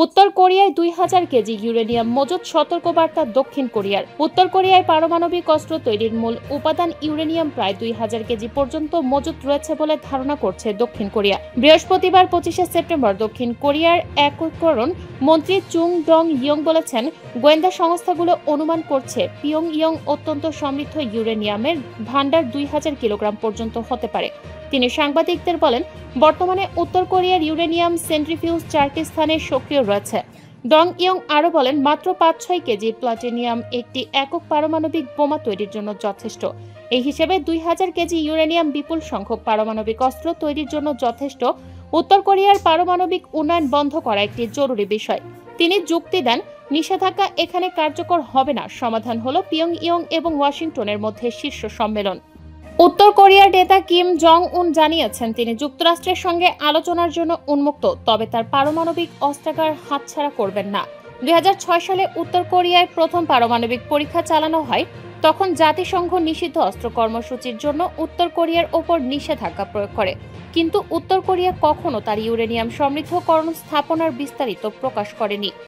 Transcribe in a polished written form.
উত্তর কোরিয়ায় 2000 KG uranium মজুত, সতর্কবার্তা দক্ষিণ কোরিয়ার। উত্তর কোরিয়ায় পারমাণবিক অস্ত্র তৈরির মূল উপাদান ইউরেনিয়াম প্রায় 2000 কেজি পর্যন্ত মজুত রয়েছে বলে ধারণা করছে দক্ষিণ কোরিয়া। বৃহস্পতিবার 25 সেপ্টেম্বর দক্ষিণ কোরিয়ার একীকরণ মন্ত্রী চুং ডং ইয়ং বলেছেন, গোয়েন্দা সংস্থাগুলো অনুমান করছে পিয়ংইয়ং অত্যন্ত সমৃদ্ধ ইউরেনিয়ামের ভান্ডার 2000 কিলোগ্রাম পর্যন্ত হতে পারে। তিনি সাংবাদিকদের বলেন, বর্তমানে উত্তর কোরিয়ার ইউরেনিয়াম সেন্ট্রিফিউজ 4টি স্থানে সক্রিয় রয়েছে। ডং ইয়ং আরও বলেন, মাত্র 5-6 কেজি প্লাটিনিয়াম একটি একক পারমাণবিক বোমা তৈরির জন্য যথেষ্ট। এই হিসেবে 2000 কেজি ইউরেনিয়াম বিপুল সংখ্যক পারমাণবিক অস্ত্র তৈরির জন্য যথেষ্ট। উত্তর কোরিয়ার পারমাণবিক উন্নয়ন বন্ধ করা একটি জরুরি বিষয়। তিনি যুক্তি দেন, নিষেধাজ্ঞা এখানে কার্যকর হবে না, সমাধান হলো পিয়ংইয়ং এবং ওয়াশিংটনের মধ্যে শীর্ষ সম্মেলন। উত্তর কোরিয়ার নেতা কিম জং উন জানিয়েছেন, তিনি যুক্তরাষ্ট্রের সঙ্গে আলোচনার জন্য উন্মুক্ত, তবে তার পারমাণবিক অস্ত্রাগার হাতছাড়া করবেন না। 2006 সালে উত্তর কোরিয়ায় প্রথম পারমাণবিক পরীক্ষা চালানো হয়। তখন জাতিসংঘ নিষিদ্ধ অস্ত্র কর্মসূচির জন্য উত্তর কোরিয়ার ওপর নিষেধাজ্ঞা প্রয়োগ করে। কিন্তু উত্তর কোরিয়া কখনো তার ইউরেনিয়াম সমৃদ্ধকরণ স্থাপনার বিস্তারিত প্রকাশ করেনি।